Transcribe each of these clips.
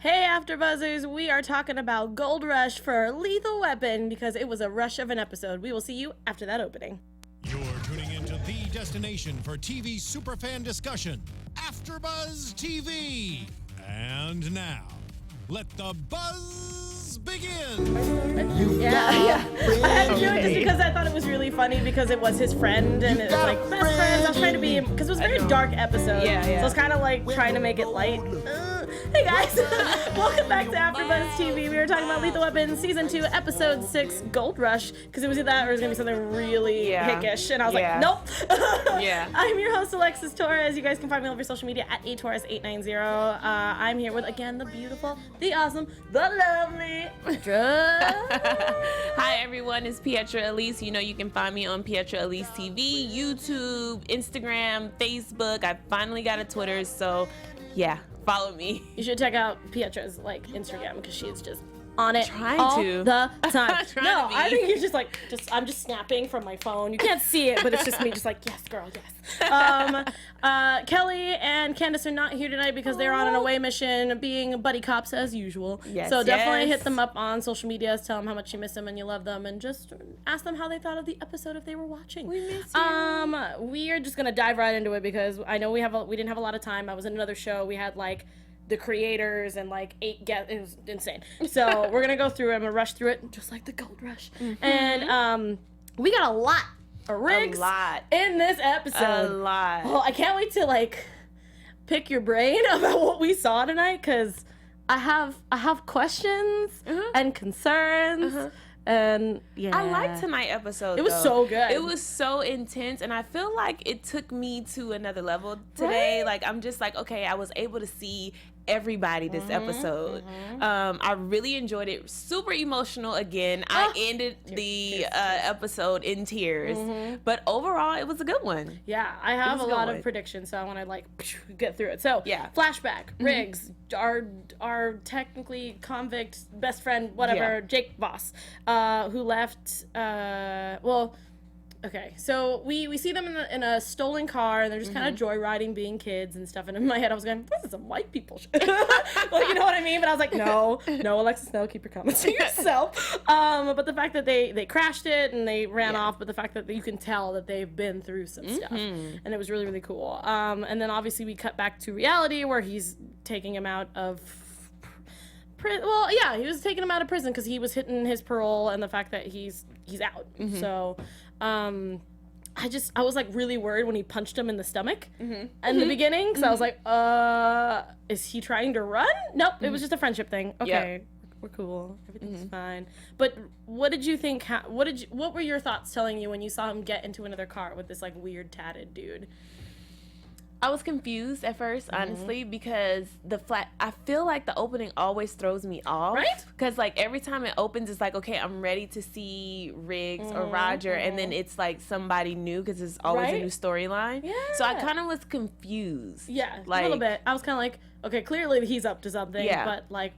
Hey AfterBuzzers, we are talking about Gold Rush for Lethal Weapon because it was a rush of an episode. We will see you after that opening. You're tuning into the destination for TV superfan discussion, AfterBuzz TV. And now, let the buzz begin. Yeah. I had to do it just because I thought it was really funny because it was his friend and it was like best friends. I was trying to be, because it was a very dark episode. So I was kind of like trying to make it light. Hey guys, welcome back to AfterBuzz TV. We were talking about Lethal Weapon Season 2, Episode 6, Gold Rush, because it was either that or it was going to be something really hickish, and I was like, nope. I'm your host, Alexis Torres. You guys can find me on over social media at atorres890. I'm here with, again, the beautiful, the awesome, the lovely Hi everyone, it's Pietra Elise. You know you can find me on Pietra Elise TV, YouTube, Instagram, Facebook. I finally got a Twitter, so yeah. Follow me. You should check out Pietra's Instagram because she's just on it all the time. No, I think you're just I'm just snapping from my phone. You can't see it, but it's just me just like, yes, girl, yes. Kelly and Candace are not here tonight because they're on an away mission being buddy cops as usual. So definitely hit them up on social media, tell them how much you miss them and you love them, and just ask them how they thought of the episode if they were watching. We miss you. We are just gonna dive right into it because I know we didn't have a lot of time. I was in another show. We had the creators and 8 guests. It was insane. So we're gonna go through it. I'm gonna rush through it just like the Gold Rush. And we got a lot of rigs in this episode. A lot. Well, I can't wait to pick your brain about what we saw tonight because I have questions and concerns. And I liked tonight's episode. It was so good. It was so intense, and I feel like it took me to another level today. Right? I'm just okay, I was able to see everybody this episode. I really enjoyed it. Super emotional again. I ended the episode in tears, but overall it was a good one. Yeah, I have a lot of predictions, so I want to get through it. So flashback, Riggs, our technically convict best friend, whatever, Jake Voss, who left. Okay, so we see them in a stolen car, and they're just kind of joyriding, being kids and stuff. And in my head, I was going, "This is some white people shit." You know what I mean? But I was like, "No, Alexis, no, keep your comments to yourself." But the fact that they crashed it and they ran off, but the fact that you can tell that they've been through some stuff, and it was really, really cool. And then obviously we cut back to reality where he's taking him out of. Well, yeah, he was taking him out of prison because he was hitting his parole, and the fact that he's out. So. I was really worried when he punched him in the stomach in the beginning, because I was like, is he trying to run? Nope, it was just a friendship thing. Okay, we're cool, everything's fine. But what did you think? What were your thoughts telling you when you saw him get into another car with this weird tatted dude? I was confused at first, honestly, because I feel like the opening always throws me off. Right? Because, every time it opens, it's okay, I'm ready to see Riggs or Roger, and then it's, somebody new, because it's always a new storyline. Yeah. So I kind of was confused. Yeah, a little bit. I was kind of okay, clearly he's up to something, but,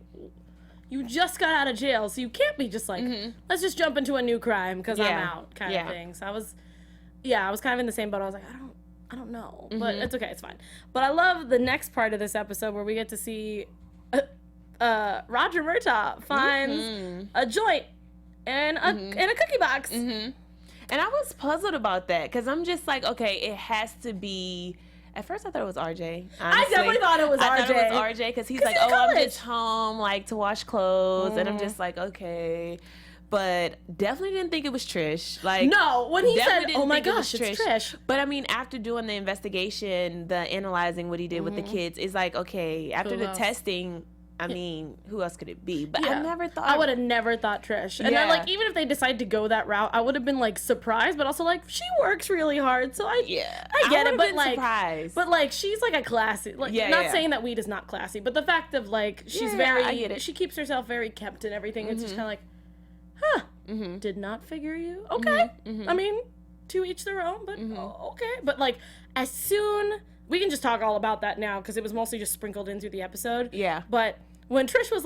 you just got out of jail, so you can't be just let's just jump into a new crime, because I'm out, kind of thing. So I was kind of in the same boat. I was like, I don't know, but it's okay, it's fine. But I love the next part of this episode where we get to see Roger Murtaugh finds a joint and a cookie box. And I was puzzled about that because I'm just okay, it has to be. At first, I thought it was RJ. Honestly. I definitely thought it was RJ. I thought it was RJ because he's like, I'm just home, to wash clothes, and I'm just okay. But definitely didn't think it was Trish. No, when he said, "Oh my gosh, it's Trish." But I mean, after doing the investigation, the analyzing what he did with the kids, is okay. After the testing, I mean, who else could it be? But I never thought. I would have never thought Trish. And then, even if they decide to go that route, I would have been surprised, but also she works really hard, so I get it. But surprised. But she's a classy. Not saying that weed is not classy, but the fact of she's very. I get it. She keeps herself very kept and everything. It's just kind of huh, did not figure you. Okay. I mean, to each their own, but okay. But as soon, we can just talk all about that now because it was mostly just sprinkled in through the episode. Yeah. But when Trish was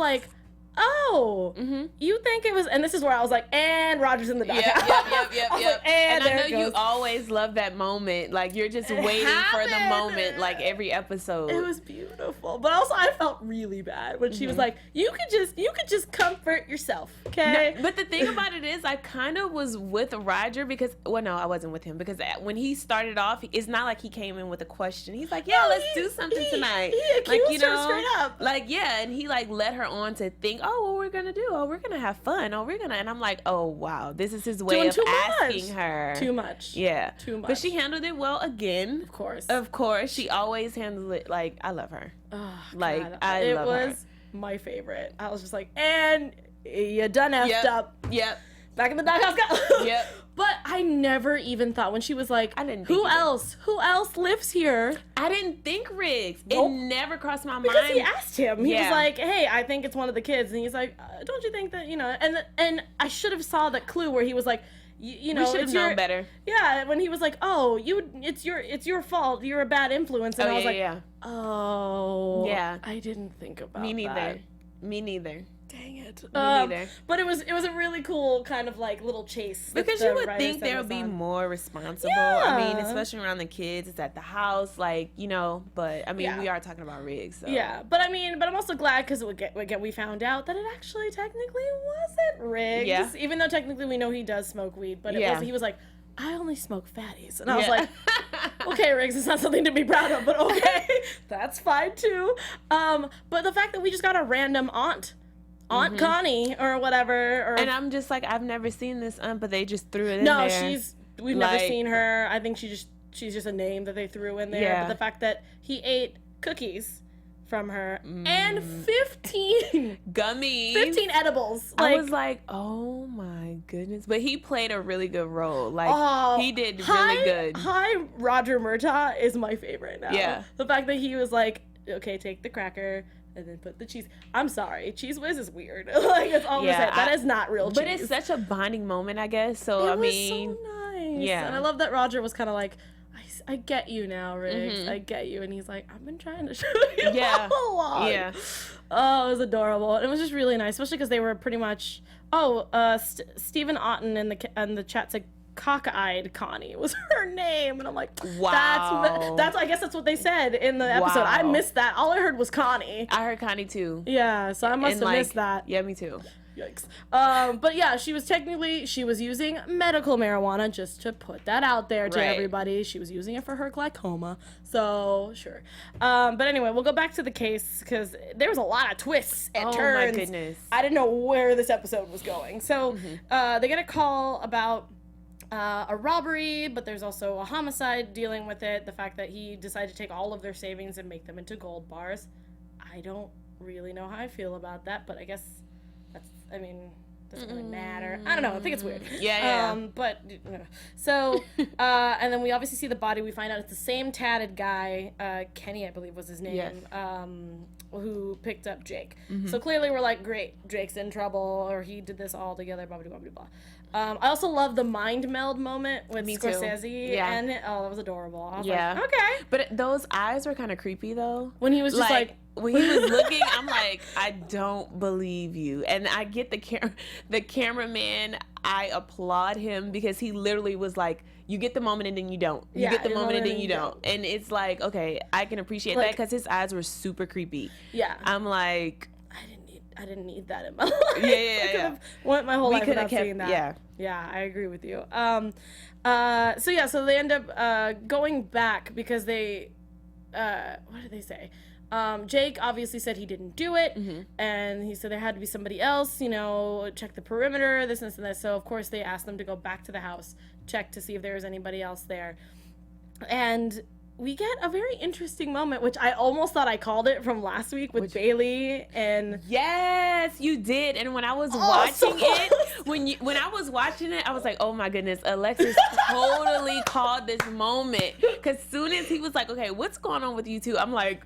oh, you think it was, and this is where I was like, and Roger's in the doghouse. Yep. Like, and I there know it goes. you always love that moment. Like, you're just waiting for the moment, like, every episode. It was beautiful. But also, I felt really bad when she was like, you could just comfort yourself, okay? No, but the thing about it is, I kind of was with Roger because, well, no, I wasn't with him because when he started off, it's not like he came in with a question. He's like, yeah, let's do something tonight. He accused her straight up. Like, yeah, and he like led her on to think, oh, what we're gonna do? Oh, we're gonna have fun. Oh, we're gonna, and I'm like, oh wow, this is his way of asking her. Too much. Yeah. Too much. But she handled it well again. Of course. Of course, she always handled it like, I love her. Oh, like, God. I love her. It was my favorite. I was just like, and you done effed up. Yep. Back in the doghouse. Go. Yep. But I never even thought when she was like, I didn't think who either. else? Who else lives here? I didn't think Riggs. Nope. It never crossed my Because mind. he asked him. He was Yeah. like, hey, I think it's one of the kids. And he's like, don't you think that, you know, and I should have saw the clue where he was like, you know, we should have it's known better. Yeah, when he was like, oh, it's your fault. You're a bad influence. And I was like, oh. Yeah. I didn't think about Me neither. that. Me neither. Dang it. Me neither. But it was a really cool kind of like little chase. that Because the you would writers think set there us would be on. more responsible. I mean, Yeah. especially around the kids. It's at the house, like, you know. But I mean, Yeah. we are talking about Riggs. So. Yeah, but I'm also glad because we found out that it actually technically wasn't Riggs. Yeah. Even though technically we know he does smoke weed, but he was like, I only smoke fatties, and I was Yeah. like, okay, Riggs, it's not something to be proud of, but okay, that's fine too. But the fact that we just got a random Aunt Connie or whatever, or And I'm just like, I've never seen this but they just threw it in no, there. we've never Like- seen her. I think she's just a name that they threw in there. Yeah. But the fact that he ate cookies from her and 15 Gummies. edibles. I was like, oh my goodness. But he played a really good role. Like, oh, he did really good. Hi, Roger Murtaugh is my favorite now. Yeah. The fact that he was like, okay, take the cracker and then put the cheese. I'm sorry, Cheese Whiz is weird. Like, it's all Yeah, that is not real cheese. But it's such a bonding moment, I guess. So, It was mean, so nice. yeah. And I love that Roger was kind of like, I get you now, Riggs. I get you. And he's like, I've been trying to show you Yeah. all along. Yeah. Oh, it was adorable. And it was just really nice, especially because they were pretty much, Stephen Otten in the chat said cockeyed Connie was her name. And I'm like, Wow. that's I guess that's what they said in the episode. I Wow. missed that. All I heard was Connie. I heard Connie too. Yeah, so I must And, have missed that. Yeah, me too. Yikes. But yeah, she was using medical marijuana, just to put that out there to Right. everybody. She was using it for her glaucoma. So, sure. But anyway, we'll go back to the case because there was a lot of twists and turns. Oh my goodness. I didn't know where this episode was going. So, they get a call about a robbery, but there's also a homicide dealing with it. The fact that he decided to take all of their savings and make them into gold bars. I don't really know how I feel about that, but I guess doesn't really matter. I don't know. I think it's weird. Yeah. But so, and then we obviously see the body. We find out it's the same tatted guy, Kenny, I believe was his name, Yes. who picked up Jake. So clearly we're like, great, Jake's in trouble, or he did this all together, blah, blah, blah, blah, blah. I also love the mind meld moment with Me too. Scorsese. Yeah. And that was adorable. I was Yeah. like, okay. But those eyes were kind of creepy though. When he was just like when he was looking, I'm like, I don't believe you. And I get the cameraman. I applaud him because he literally was like, you get the moment and then you don't. You get the moment and then you don't. And it's like, okay, I can appreciate that because his eyes were super creepy. Yeah. I'm like, I didn't need that in my life. Yeah. I could have went my whole life without seeing that. Yeah. Yeah, I agree with you. So they end up going back because they, what did they say? Jake obviously said he didn't do it, and he said there had to be somebody else, check the perimeter, this and that. So of course they asked them to go back to the house, check to see if there was anybody else there. And we get a very interesting moment, which I almost thought I called it from last week with Bailey and yes, you did. And when I was watching it, when I was watching it, I was like, oh my goodness, Alexis totally called this moment. Because soon as he was like, okay, what's going on with you two? I'm like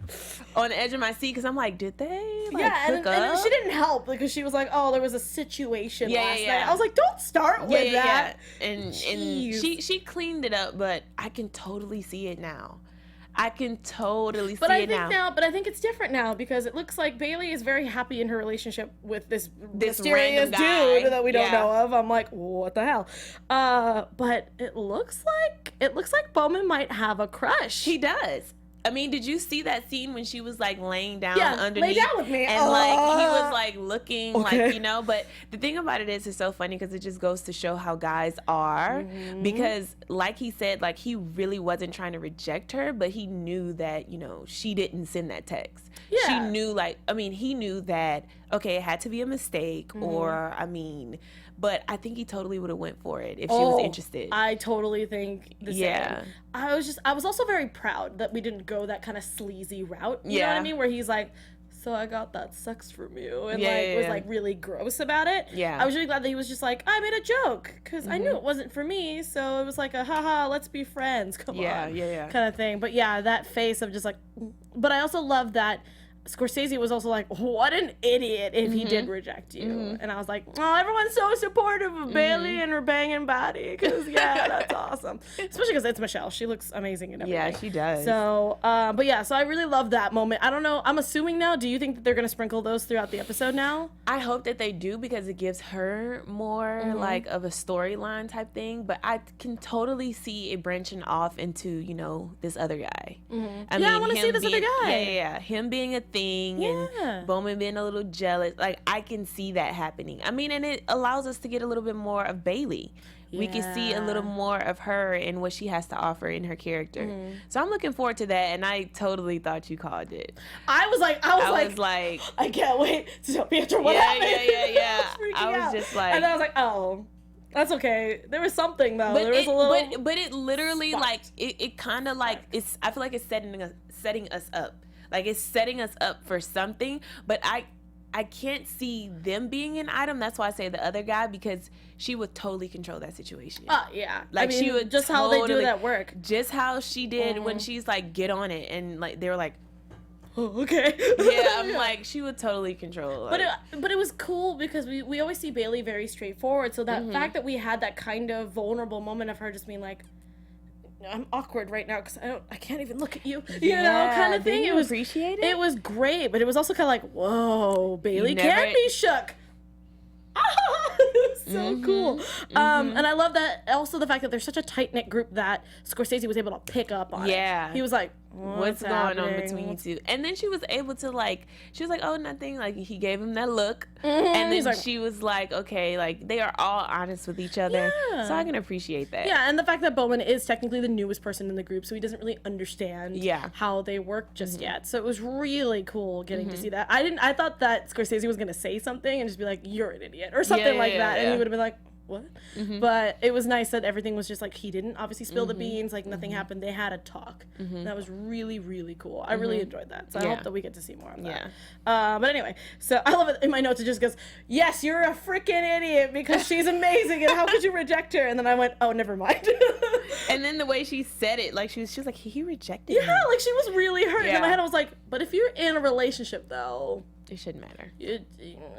on the edge of my seat because I'm like, did they hook up? And she didn't help because she was like, oh, there was a situation last night. I was like, don't start with that. And Jeez. she cleaned it up, but I can totally see it now. I can totally But see I it think but I think it's different now because it looks like Bailey is very happy in her relationship with this mysterious random guy. dude that we don't Yeah. know of. I'm like, what the hell? But it looks like Bowman might have a crush. He does. I mean, did you see that scene when she was like laying down Yeah, underneath? lay down with me. And like he was like looking Okay. like, you know, but the thing about it is it's so funny because it just goes to show how guys are because like he said, like he really wasn't trying to reject her, but he knew that, you know, she didn't send that text. Yeah. She knew he knew that, okay, it had to be a mistake or, but I think he totally would have went for it if she was interested. I totally think the Yeah. same. I was also very proud that we didn't go that kind of sleazy route. You know what I Yeah. mean? Where he's like, so I got that sex from you, and Yeah, was yeah. like really gross about it. Yeah. I was really glad that he was just like, I made a joke because I knew it wasn't for me, so it was like a haha, let's be friends. Come Yeah, on, yeah. kind of thing. But yeah, that face of just like, but I also love that Scorsese was also like, what an idiot if he did reject you. And I was like, oh, everyone's so supportive of Bailey and her banging body. Because, yeah, that's awesome. Especially because it's Michelle. She looks amazing in everything. Yeah, she does. So, but yeah, so I really love that moment. I don't know. I'm assuming now, do you think that they're going to sprinkle those throughout the episode now? I hope that they do because it gives her more like of a storyline type thing. But I can totally see it branching off into, you know, this other guy. I want to see this other guy. Yeah. Him being a thing Yeah. and Bowman being a little jealous. Like, I can see that happening. I mean, and it allows us to get a little bit more of Bailey. We can see a little more of her and what she has to offer in her character. So I'm looking forward to that, and I totally thought you called it. I was like, I can't wait to tell me after what happened. Yeah. I was just like, and then I was like, oh, that's okay. There was something though. But there was a little. but it literally spot. like it kind of like it's. I feel like it's setting us up. Like it's setting us up for something. But I can't see them being an item. That's why I say the other guy, because she would totally control that situation. Yeah. Like, I mean, she would just how they do totally- that work. Just how she did when she's like, get on it, and like they were like, Oh, okay. yeah, I'm like, she would totally control. Like, But it was cool because we always see Bailey very straightforward. So that fact that we had that kind of vulnerable moment of her just being like, I'm awkward right now because I can't even look at you, you know, kind of thing. Did you appreciate it? It was great, but it was also kind of like, whoa, Bailey can't be shook. It was so cool. And I love that also the fact that there's such a tight knit group that Scorsese was able to pick up on. Yeah. It. He was like, what's going on between you two? And then she was able to like, she was like, oh, nothing. Like he gave him that look, and then like, she was like, okay, like they are all honest with each other. Yeah. So I can appreciate that. Yeah, and the fact that Bowman is technically the newest person in the group, so he doesn't really understand how they work just yet. So it was really cool getting to see that. I thought that Scorsese was gonna say something and just be like, "You're an idiot" or something like that, and he would have been like, what? But it was nice that everything was just like, he didn't obviously spill the beans, like nothing happened. They had a talk. And that was really, really cool. I really enjoyed that. So I hope that we get to see more of that. But anyway, so I love it. In my notes, it just goes, yes, you're a freaking idiot because she's amazing and how could you reject her? And then I went, oh, never mind. And then the way she said it, like she was like, he rejected me. Yeah, like she was really hurt. And in my Yeah. head, I was like, but if you're in a relationship though, It shouldn't matter.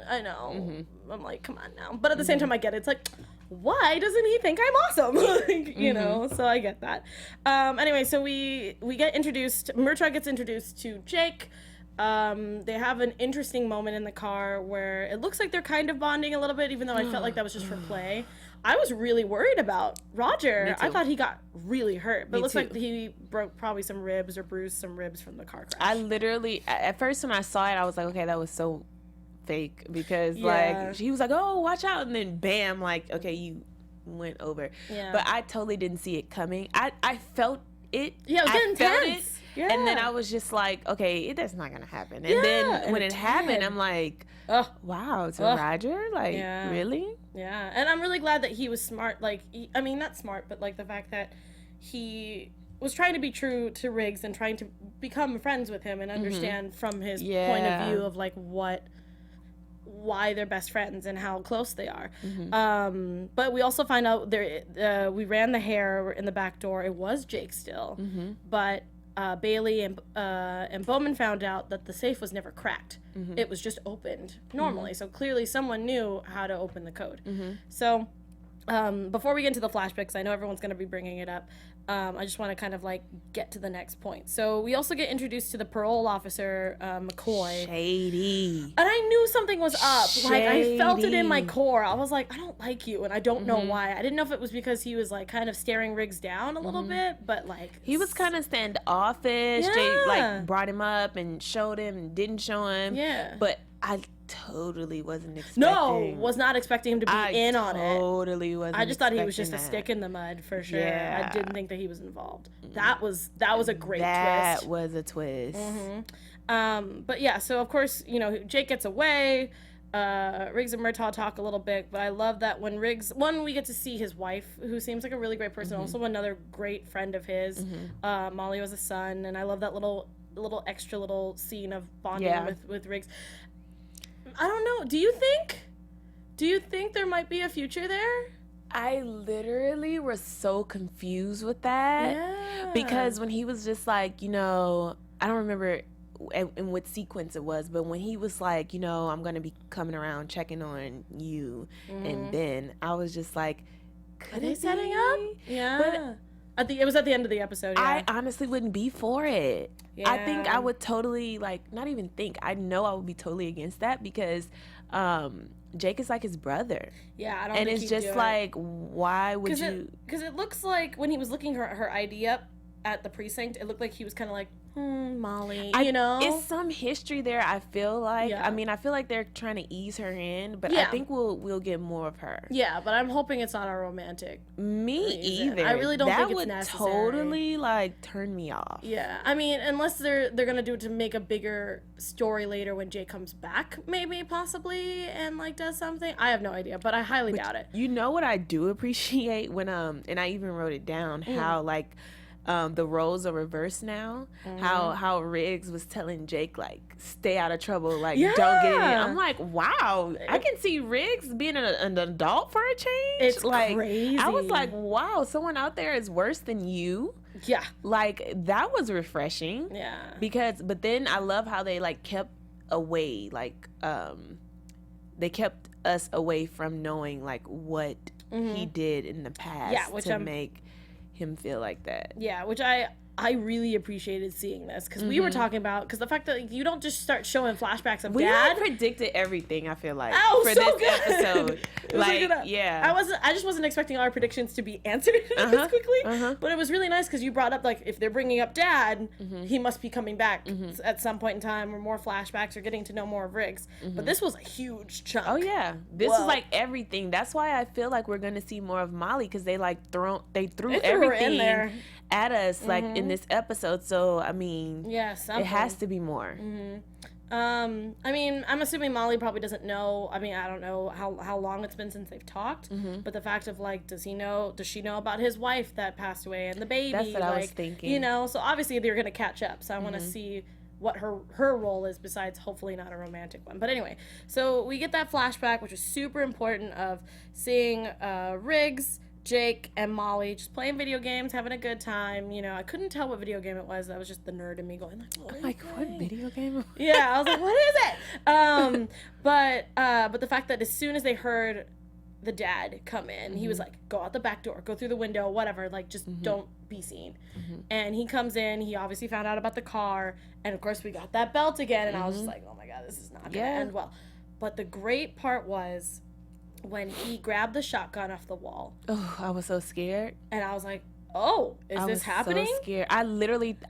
I know. I'm like, come on now. But at the same time, I get it. It's like, why doesn't he think I'm awesome? Like, you know, so I get that. Anyway, so we get introduced. Murtaugh gets introduced to Jake. They have an interesting moment in the car where it looks like they're kind of bonding a little bit, even though I felt like that was just for play. I was really worried about Roger. I thought he got really hurt, but it looks like he broke probably some ribs or bruised some ribs from the car crash. I literally, at first when I saw it, I was like, okay, that was so fake because like he was like, oh, watch out, and then bam, like, okay, you went over. Yeah. But I totally didn't see it coming. I felt it. Yeah, it was getting felt tense. it, Yeah. and then I was just like, okay, that's not gonna happen. And Yeah, then and when it it happened, did. I'm like, wow, to Roger, like, really? Yeah, and I'm really glad that he was smart. Like, I mean, not smart, but like the fact that he was trying to be true to Riggs and trying to become friends with him and understand from his point of view of like why they're best friends and how close they are. But we also find out we ran the hair in the back door. It was Jake still, but Bailey and Bowman found out that the safe was never cracked. It was just opened normally. So clearly someone knew how to open the code. So before we get into the flashbacks, I know everyone's going to be bringing it up. I just want to kind of like get to the next point. So we also get introduced to the parole officer, McCoy. Shady. And I knew something was up. Shady. Like, I felt it in my core. I was like, I don't like you, and I don't know why. I didn't know if it was because he was like kind of staring Riggs down a little bit, but like he was kind of standoffish. Yeah. Jay like brought him up and showed him and didn't show him. Yeah. But I totally wasn't expecting. No, was not expecting him to be in on it. Totally wasn't. I just thought he was just expecting a stick in the mud for sure. Yeah. I didn't think that he was involved. That was a great twist. That was a twist. But yeah, so of course, you know, Jake gets away. Riggs and Murtaugh talk a little bit, but I love that when Riggs, we get to see his wife, who seems like a really great person, also another great friend of his. Molly was a son, and I love that little extra little scene of bonding with Riggs. I don't know. Do you think there might be a future there? I literally was so confused with that. Yeah. Because when he was just like, you know, I don't remember in what sequence it was, but when he was like, you know, I'm going to be coming around checking on you and Ben, I was just like, Are they setting up? Yeah. But it was at the end of the episode, yeah. I honestly wouldn't be for it. Yeah. I think I would totally, like, not even think. I know I would be totally against that because Jake is like his brother. Yeah, I don't and think it's just like, why would you? Because it looks like when he was looking her ID up at the precinct, it looked like he was kind of like, Molly, you know? It's some history there, I feel like. Yeah. I mean, I feel like they're trying to ease her in, but Yeah. I think we'll get more of her. Yeah, but I'm hoping it's not a romantic. Me reason. either. I really don't think it's that necessary. would totally, like, turn me off. Yeah, I mean, unless they're gonna do it to make a bigger story later when Jake comes back, maybe, possibly, and, like, does something. I have no idea, but I highly doubt it. You know what I do appreciate when, and I even wrote it down, how, like, the roles are reversed now. How Riggs was telling Jake, like, stay out of trouble, like, don't get in. I'm like, wow, I can see Riggs being an adult for a change. It's like, crazy. I was like, wow, someone out there is worse than you. Yeah. Like, that was refreshing. Yeah. But then I love how they, like, kept away, like, they kept us away from knowing, like, what he did in the past to make him feel like that. Yeah, which I really appreciated seeing this because we were talking about the fact that, like, you don't just start showing flashbacks of Dad. We predicted everything, I feel like, so for this good. episode. Like, yeah. I just wasn't expecting our predictions to be answered this quickly, but it was really nice because you brought up, like, if they're bringing up Dad, he must be coming back at some point in time, or more flashbacks, or getting to know more of Riggs. But this was a huge chunk. Oh yeah, this was like everything. That's why I feel like we're gonna see more of Molly, because they threw everything her in there at us, like, in this episode. So I mean, yeah, it has to be more. I mean, I'm assuming Molly probably doesn't know. I mean, I don't know how long it's been since they've talked, but the fact of, like, does she know about his wife that passed away and the baby? That's what I was like, thinking. You know, so obviously they're gonna catch up. So I want to see what her role is, besides hopefully not a romantic one. But anyway, so we get that flashback, which is super important, of seeing Riggs, Jake, and Molly just playing video games, having a good time. You know, I couldn't tell what video game it was. That was just the nerd in me going, like, What video game? yeah, I was like, what is it? But the fact that as soon as they heard the dad come in, he was like, go out the back door, go through the window, whatever, like, just don't be seen. And he comes in, he obviously found out about the car, and of course we got that belt again, and I was just like, oh my god, this is not gonna end well. But the great part was when he grabbed the shotgun off the wall. Oh, I was so scared. And I was like, oh, is this happening? So scared. I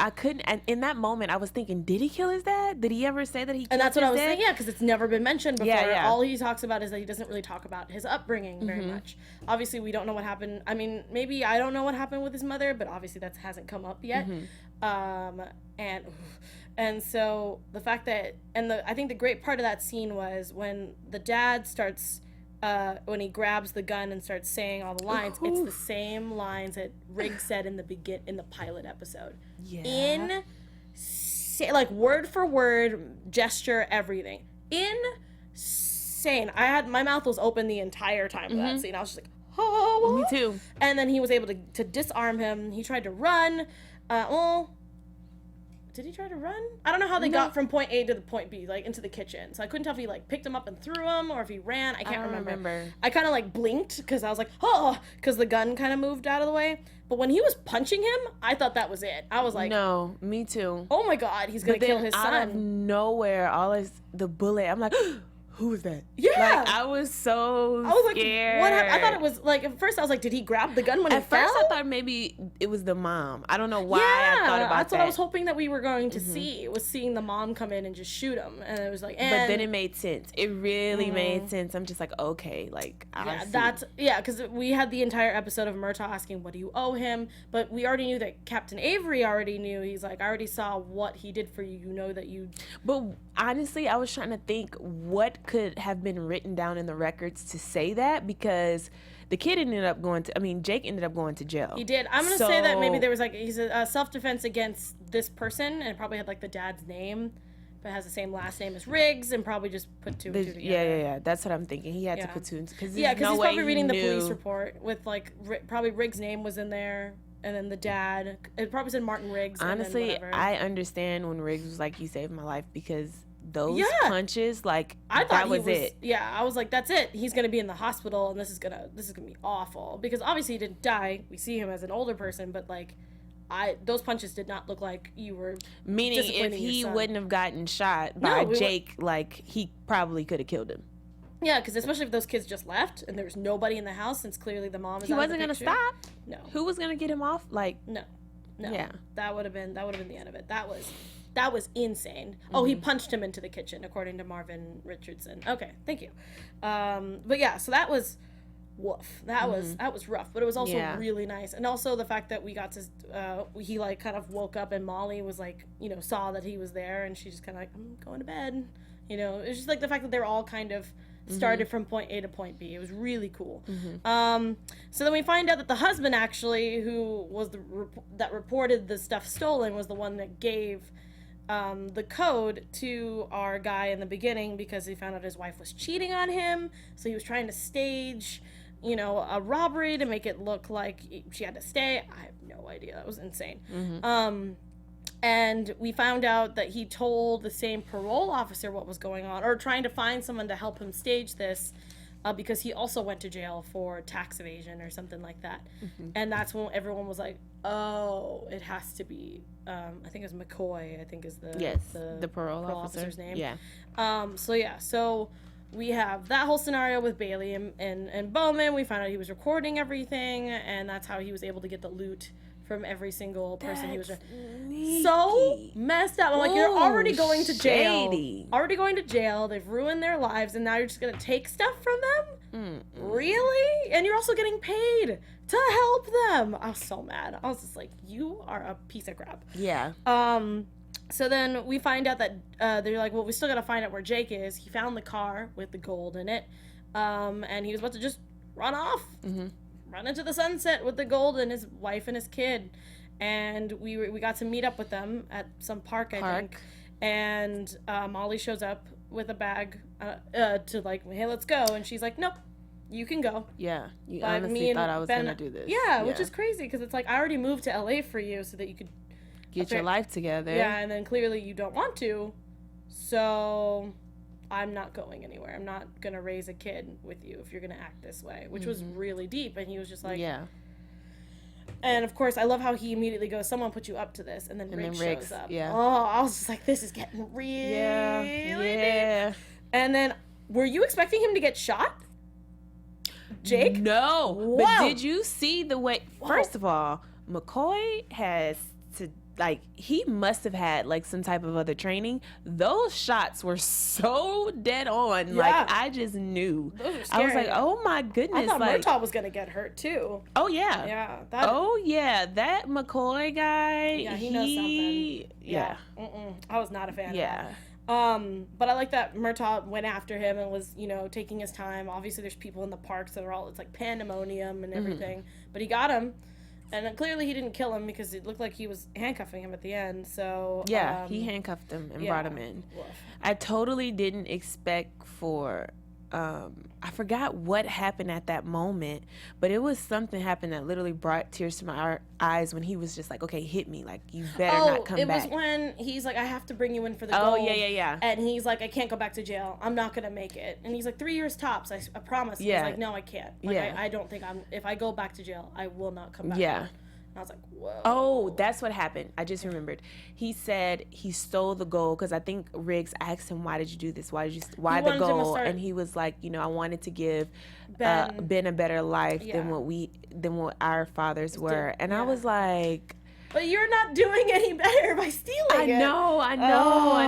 couldn't. And in that moment, I was thinking, did he kill his dad? Did he ever say that he killed his dad? And that's what I was saying, yeah, because it's never been mentioned before. Yeah. All he talks about is that he doesn't really talk about his upbringing very much. Obviously, we don't know what happened. I mean, maybe I don't know what happened with his mother, but obviously that hasn't come up yet. And so the fact that, I think the great part of that scene was when the dad starts, when he grabs the gun and starts saying all the lines, it's the same lines that Riggs said in the pilot episode. Yeah. Like, word for word, gesture, everything. Insane. My mouth was open the entire time of that scene. I was just like, oh. Me too. And then he was able to disarm him. He tried to run. did he try to run? I don't know how they got from point A to the point B, like into the kitchen. So I couldn't tell if he like picked him up and threw him or if he ran. I can't remember. I kind of like blinked because I was like, oh, because the gun kind of moved out of the way. But when he was punching him, I thought that was it. I was like, no, me too. Oh my God, he's gonna kill his son. Out of nowhere, the bullet. I'm like, who was that? Yeah. Like, I was so scared. What happened? I thought it was like, at first I was like, did he grab the gun when it fell? At first I thought maybe it was the mom. I don't know why I thought about that. That's what I was hoping that we were going to see, was seeing the mom come in and just shoot him. And it was like, but then it made sense. It really made sense. I'm just like, okay, like, I see. Because we had the entire episode of Murtaugh asking, what do you owe him? But we already knew that Captain Avery already knew. He's like, I already saw what he did for you. You know that you... But honestly, I was trying to think what could have been written down in the records to say that, because the kid ended up Jake ended up going to jail. He did. I'm going to say that maybe there was like, he's a self-defense against this person, and it probably had like the dad's name, but has the same last name as Riggs, and probably just put two and two together. Yeah. That's what I'm thinking. He had to put two and two. Because he's probably reading the police report with like, probably Riggs' name was in there. And then the dad, it probably said Martin Riggs. Honestly, I understand when Riggs was like, you saved my life, because those punches, like, I thought that was it. Yeah, I was like, that's it. He's gonna be in the hospital, and this is gonna be awful, because obviously he didn't die. We see him as an older person, but like, those punches did not look like you were. Meaning, if he wouldn't have gotten shot by Jake, like, he probably could have killed him. Yeah, because especially if those kids just left and there was nobody in the house, since clearly the mom is. He wasn't gonna stop. No. Who was gonna get him off? Like, no. Yeah. That would have been the end of it. That was insane. Oh, he punched him into the kitchen, according to Marvin Richardson. Okay, thank you. But yeah, so that was woof. That was rough, but it was also really nice. And also the fact that we got to he like kind of woke up, and Molly was like, saw that he was there, and she just kind of like, I'm going to bed. It's just like the fact that they're all kind of started from point A to point B. It was really cool. So then we find out that the husband, actually, who was that reported the stuff stolen, was the one that gave the code to our guy in the beginning, because he found out his wife was cheating on him. So he was trying to stage, a robbery to make it look like she had to stay. I have no idea. That was insane. And we found out that he told the same parole officer what was going on, or trying to find someone to help him stage this, because he also went to jail for tax evasion or something like that. And that's when everyone was like, oh, it has to be, I think it was McCoy, I think is the parole officer's name. Yeah. So we have that whole scenario with Bailey and Bowman. We found out he was recording everything, and that's how he was able to get the loot from every single person he was so messed up. I'm like, you're already going to jail. Already going to jail. They've ruined their lives, and now you're just gonna take stuff from them? Really? And you're also getting paid to help them. I was so mad. I was just like, you are a piece of crap. Yeah. So then we find out that they're like, well, we still gotta find out where Jake is. He found the car with the gold in it, and he was about to just run off. Run into the sunset with the gold and his wife and his kid. And we got to meet up with them at some park, I think. And Molly shows up with a bag to like, hey, let's go. And she's like, nope, you can go. Yeah, you honestly thought I was going to do this. Yeah, which is crazy, because it's like, I already moved to LA for you so that you could get your life together. Yeah, and then clearly you don't want to. So I'm not going anywhere. I'm not going to raise a kid with you if you're going to act this way, which was really deep. And he was just like, yeah. And of course, I love how he immediately goes, someone put you up to this. And then Riggs shows up. Yeah. Oh, I was just like, this is getting really deep. And then, were you expecting him to get shot? Jake? No. Whoa. But did you see the way, first of all, McCoy has to, like, he must have had like some type of other training. Those shots were so dead on. Yeah. Like, I just knew. Those were scary. I was like, oh my goodness. I thought like, Murtaugh was going to get hurt too. Oh yeah. Yeah. That McCoy guy. Yeah, he knows something. Yeah. I was not a fan of that. But I like that Murtaugh went after him and was, taking his time. Obviously there's people in the parks that are all, it's like pandemonium and everything. But he got him. And then clearly he didn't kill him, because it looked like he was handcuffing him at the end. So yeah, he handcuffed him and brought him in. I totally didn't expect for I forgot what happened at that moment, but it was something happened that literally brought tears to my eyes when he was just like, okay, hit me. Like, you better not come back. It was when he's like, I have to bring you in for the gold. gold. Yeah. And he's like, I can't go back to jail. I'm not going to make it. And he's like, 3 years tops. I promise. Yeah. He's like, no, I can't. Like, I don't think if I go back to jail, I will not come back. Yeah. And I was like, whoa. Oh, that's what happened. I just remembered. He said he stole the gold because I think Riggs asked him, why did you do this? Why the gold? And he was like, I wanted to give Ben a better life than what our fathers were. And I was like, but you're not doing any better by stealing it. I know. And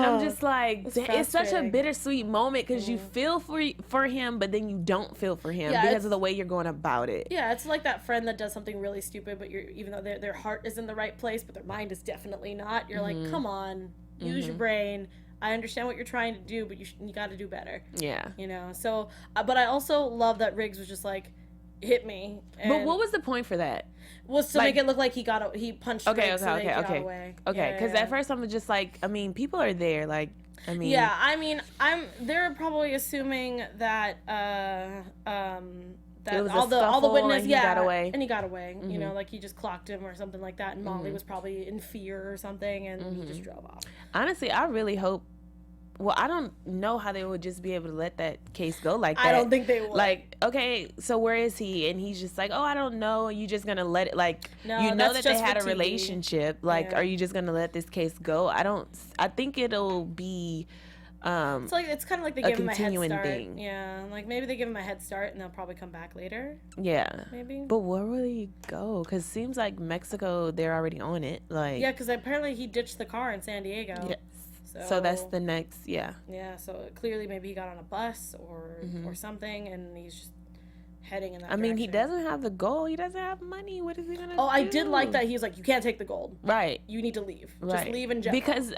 I'm just like, it's such a bittersweet moment because you feel for him, but then you don't feel for him because of the way you're going about it. Yeah, it's like that friend that does something really stupid, but even though their heart is in the right place, but their mind is definitely not. You're like, come on, use your brain. I understand what you're trying to do, but you got to do better. Yeah. So, but I also love that Riggs was just like, hit me. But what was the point for that? Was to make it look like he punched Riggs so they got away. Okay, because at first I'm just like, people are there. Like, they're probably assuming that that all the witnesses, and he got away. And he got away. Like he just clocked him or something like that, and Molly was probably in fear or something, and he just drove off. Honestly, I really hope. Well, I don't know how they would just be able to let that case go like that. I don't think they would. Like, okay, so where is he? And he's just like, oh, I don't know. You just gonna let it, like, no, that they had a relationship. Like, are you just gonna let this case go? I think it'll be it's kind of like they give him a head start. Thing. Yeah, like maybe they give him a head start and they'll probably come back later. Yeah, maybe. But where will he go? Because it seems like Mexico, they're already on it. Like, yeah, because apparently he ditched the car in San Diego. Yeah. So that's the next, yeah. Yeah, so clearly maybe he got on a bus or something, and he's just heading in that direction. He doesn't have the gold. He doesn't have money. What is he going to do? Oh, I did like that. He was like, you can't take the gold. Right. You need to leave. Right. Just leave in general. Because,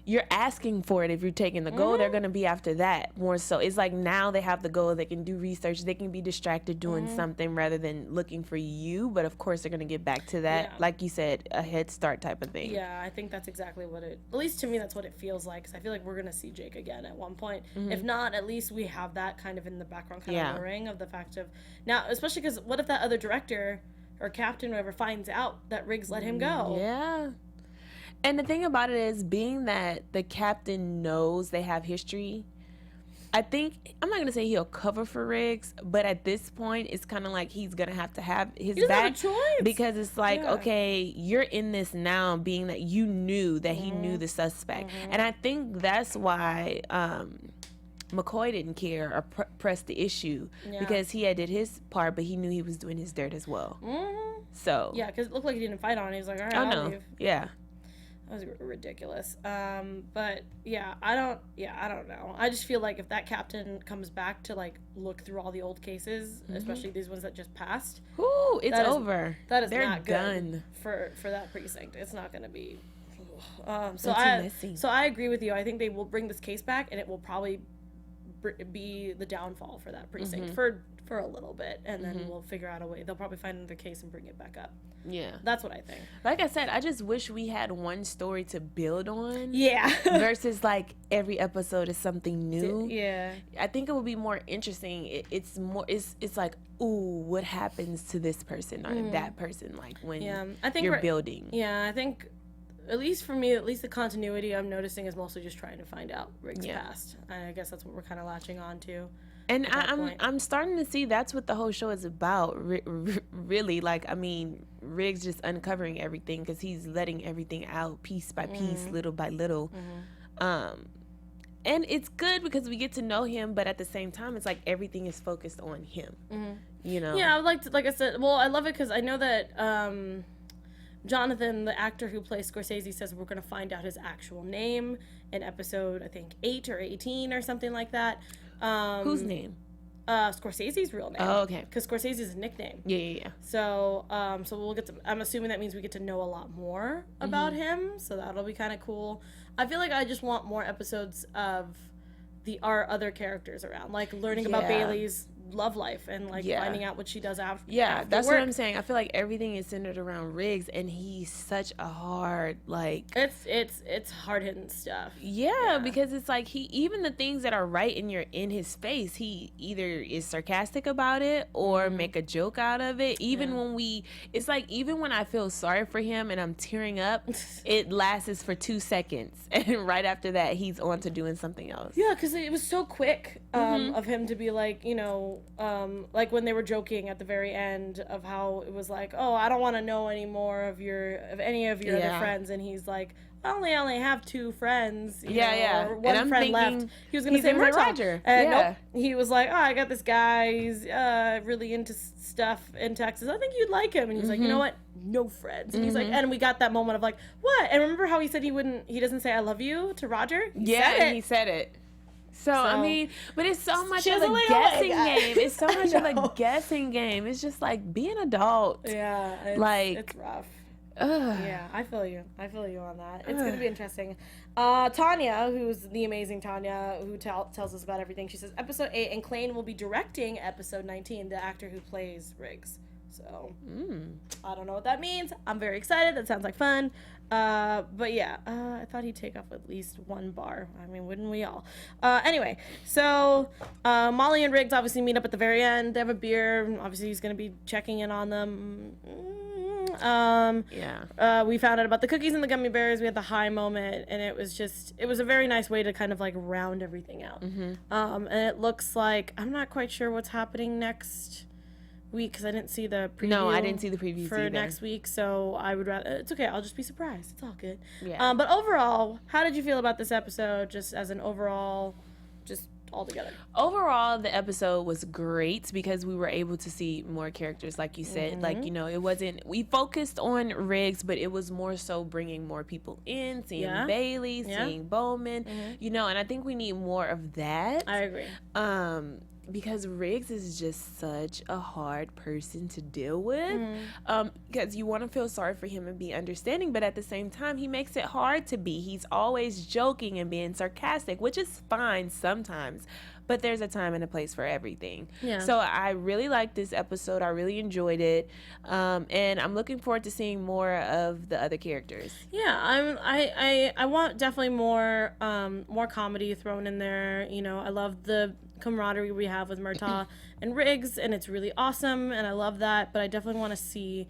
you're asking for it. If you're taking the gold, they're going to be after that more so. It's like now they have the gold. They can do research. They can be distracted doing something rather than looking for you. But, of course, they're going to get back to that. Yeah. Like you said, a head start type of thing. Yeah, I think that's exactly what at least to me, that's what it feels like. Because I feel like we're going to see Jake again at one point. If not, at least we have that kind of in the background, kind of ring of the fact of... Now, especially because what if that other director or captain or whatever finds out that Riggs let him go? Yeah. And the thing about it is, being that the captain knows they have history, I think, I'm not going to say he'll cover for Riggs, but at this point, it's kind of like he's going to have his back. Have a choice. Because it's like, okay, you're in this now, being that you knew that he knew the suspect. And I think that's why McCoy didn't care or press the issue, because he had did his part, but he knew he was doing his dirt as well. So. Yeah, because it looked like he didn't fight on it. He was like, all right, I'll leave. Yeah. That was ridiculous. But yeah, I don't know. I just feel like if that captain comes back to like look through all the old cases, especially these ones that just passed, ooh, it's over. That is They're not done good for that precinct. It's not going to be. So I agree with you. I think they will bring this case back, and it will probably be the downfall for that precinct for a little bit, and then we'll figure out a way. They'll probably find another case and bring it back up. Yeah, that's what I think. Like I said, I just wish we had one story to build on. Yeah. Versus like every episode is something new. Yeah. I think it would be more interesting. It's more. It's like, ooh, what happens to this person or that person? Like when you're building. Yeah, I think. At least for me, at least the continuity I'm noticing is mostly just trying to find out Riggs' past. I guess that's what we're kind of latching on to. And I'm starting to see that's what the whole show is about. Really, like, Riggs just uncovering everything because he's letting everything out piece by piece, little by little. And it's good because we get to know him, but at the same time, it's like everything is focused on him. You know? Yeah, I would like to, like I said, well, I love it because I know that Jonathan, the actor who plays Scorsese, says we're going to find out his actual name in episode, I think, 8 or 18 or something like that. Whose name? Scorsese's real name. Oh, okay. Because Scorsese is a nickname. Yeah. So, so we'll get to. I'm assuming that means we get to know a lot more about him. So that'll be kind of cool. I feel like I just want more episodes of our other characters around, like learning about Bailey's love life and like finding out what she does after. Yeah, after that's work. what I'm saying. I feel like everything is centered around Riggs, and he's such a hard like. It's hard hitting stuff. Yeah, because it's like even the things that are right in his face, he either is sarcastic about it or make a joke out of it. Even when I feel sorry for him and I'm tearing up, it lasts for 2 seconds, and right after that, he's on to doing something else. Yeah, because it was so quick of him to be like, you know, like when they were joking at the very end of how it was like, oh, I don't want to know any more of any of your other friends, and he's like, I only have 2 friends. You know, or one friend left. He was gonna say Murtaugh. Roger. And nope, he was like, oh, I got this guy. He's really into stuff in Texas. I think you'd like him. And he's like, you know what? No friends. And he's like, and we got that moment of like, what? And remember how he said he doesn't say I love you to Roger? He said it. So I mean, but it's so much of a guessing game. It's so much of a guessing game. It's just like, be an adult. Yeah, it's rough. Yeah, I feel you on that. It's gonna be interesting. Tanya, who's the amazing Tanya, who tells us about everything, she says episode 8 and Klain will be directing episode 19, the actor who plays Riggs. So I don't know what that means. I'm very excited. That sounds like fun. But yeah, I thought he'd take off at least 1 bar. I mean, wouldn't we all? Anyway, so Molly and Riggs obviously meet up at the very end. They have a beer. Obviously, he's gonna be checking in on them. We found out about the cookies and the gummy bears. We had the high moment, and it was a very nice way to kind of like round everything out. And it looks like, I'm not quite sure what's happening next week because I didn't see the preview. No, I didn't see the preview for either. Next week, so I would rather. It's okay. I'll just be surprised. It's all good. Yeah. But overall, how did you feel about this episode? Just as an overall, just all together. Overall, the episode was great because we were able to see more characters, like you said. Like, you know, we focused on Riggs, but it was more so bringing more people in, seeing Bailey, seeing Bowman, you know, and I think we need more of that. I agree. Because Riggs is just such a hard person to deal with, because you want to feel sorry for him and be understanding, but at the same time, he makes it hard to be. He's always joking and being sarcastic, which is fine sometimes, but there's a time and a place for everything. Yeah. So I really liked this episode. I really enjoyed it, and I'm looking forward to seeing more of the other characters. Yeah, I want definitely more comedy thrown in there. You know, I love the camaraderie we have with Murtaugh and Riggs, and it's really awesome, and I love that, but I definitely want to see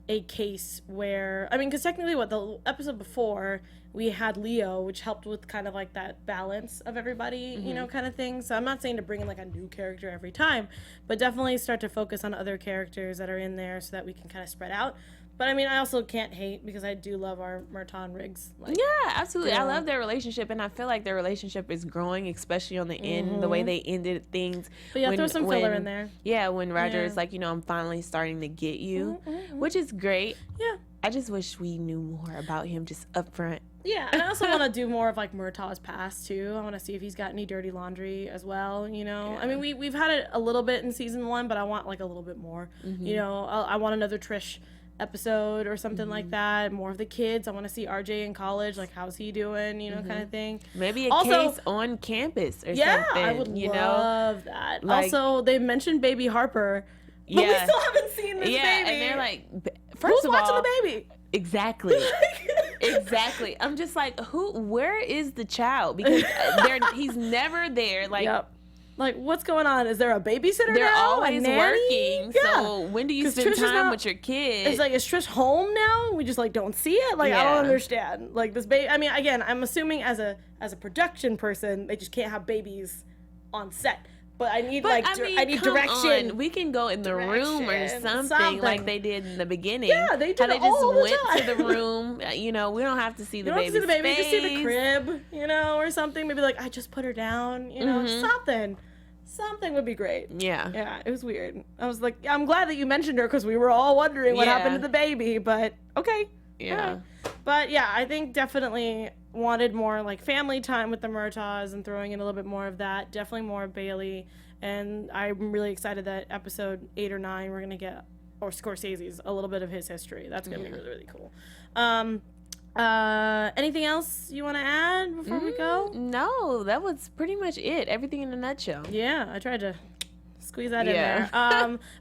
a case where, I mean, because technically the episode before we had Leo, which helped with kind of like that balance of everybody, you know, kind of thing. So I'm not saying to bring in like a new character every time, but definitely start to focus on other characters that are in there so that we can kind of spread out. But I mean, I also can't hate because I do love our Murtaugh and Riggs. Like, yeah, absolutely. I love their relationship, and I feel like their relationship is growing, especially on the end, the way they ended things. But yeah, throw some filler in there. Yeah, when Roger is like, you know, I'm finally starting to get you, which is great. Yeah. I just wish we knew more about him just up front. Yeah, and I also want to do more of like Murtaugh's past too. I want to see if he's got any dirty laundry as well, you know. Yeah. I mean, we've had it a little bit in season 1, but I want like a little bit more. You know, I want another Trish episode or something like that. More of the kids. I want to see RJ in college, like how's he doing, you know, kind of thing. Maybe a case on campus or something. Yeah, I would love that. Like, also, they mentioned baby Harper, but we still haven't seen this baby. Yeah, and they're like, who's watching the baby? Exactly. Exactly. I'm just like, where is the child? Because he's never there. Like, like, what's going on? Is there a babysitter They're now? always working. Yeah. So when do you spend time with your kids? It's like, is Trish home now? We just like don't see it. Like, I don't understand. Like this baby. I mean, again, I'm assuming as a production person, they just can't have babies on set. But I need I need direction. On. We can go in the room or something like they did in the beginning. Yeah, they did. How they just went to the room. You know, we don't have to see the baby's face. You don't have to see the baby. Just see the crib, you know, or something. Maybe like I just put her down. You know, something would be great. Yeah. Yeah, it was weird. I was like, I'm glad that you mentioned her because we were all wondering what happened to the baby. But okay. Yeah. Right. But yeah, I think definitely wanted more like family time with the Murtaughs and throwing in a little bit more of that. Definitely more of Bailey. And I'm really excited that episode 8 or 9 we're gonna get, or Scorsese's, a little bit of his history. That's gonna be really, really cool. Anything else you want to add before we go? No, that was pretty much it. Everything in a nutshell. Yeah, I tried to Squeeze that in there.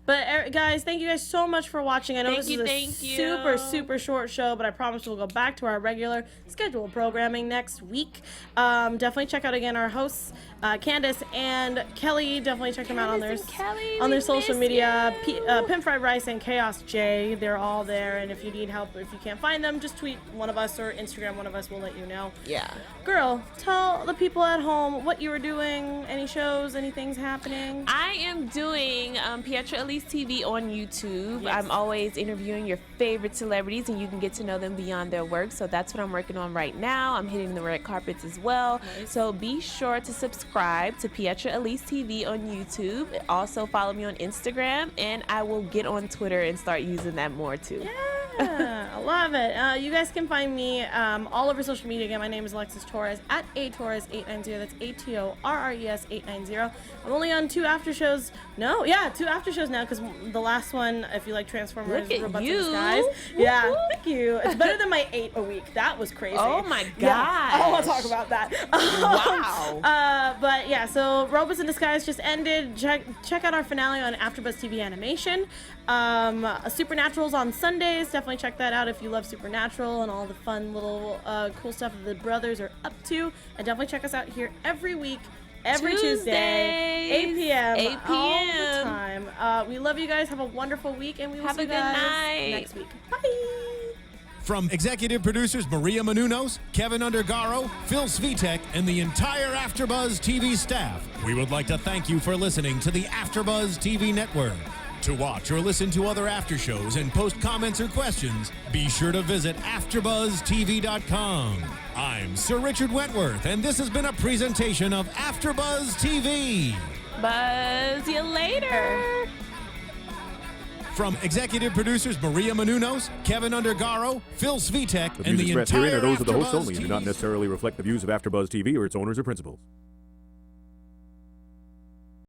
But guys, thank you guys so much for watching. I know this is a super short show, but I promise we'll go back to our regular scheduled programming next week. Definitely check out again our hosts, Candace and Kelly. Definitely check them out on their social media. Pimp Fried Rice and Chaos J. They're all there. And if you need help, if you can't find them, just tweet one of us or Instagram one of us. We'll let you know. Yeah. Girl, tell the people at home what you were doing. Any shows? Anything's happening? I am doing Pietro Elise TV on YouTube. Yes. I'm always interviewing your favorite celebrities, and you can get to know them beyond their work. So that's what I'm working on right now. I'm hitting the red carpets as well. Nice. So be sure to subscribe to Pietro Elise TV on YouTube. Also follow me on Instagram, and I will get on Twitter and start using that more too. Yeah, I love it. You guys can find me all over social media. Again, my name is Alexis Torres at atorres890. That's ATORRES 890. I'm only on 2 after shows. No, yeah, 2 after shows now because the last one, if you like Transformers, Robots in Disguise. Yeah, thank you. It's better than my 8 a week. That was crazy. Oh my god! Yeah, I don't want to talk about that. Wow. But yeah, so Robots in Disguise just ended. Check out our finale on AFTERBUZZ TV Animation. Supernatural's on Sundays. Definitely check that out if you love Supernatural and all the fun little cool stuff that the brothers are up to. And definitely check us out here every week, every Tuesday, 8 p.m. 8 p.m. all the time. We love you guys. Have a wonderful week, and we will see you guys next week. Bye. From executive producers Maria Menounos, Kevin Undergaro, Phil Svitek, and the entire AfterBuzz TV staff, we would like to thank you for listening to the AfterBuzz TV network. To watch or listen to other after shows and post comments or questions, be sure to visit AfterBuzzTV.com. I'm Sir Richard Wentworth, and this has been a presentation of AfterBuzz TV. Buzz you later. From executive producers Maria Menounos, Kevin Undergaro, Phil Svitek, and the entire are those of the host AfterBuzz only and do not necessarily reflect the views of AfterBuzz TV or its owners or principals.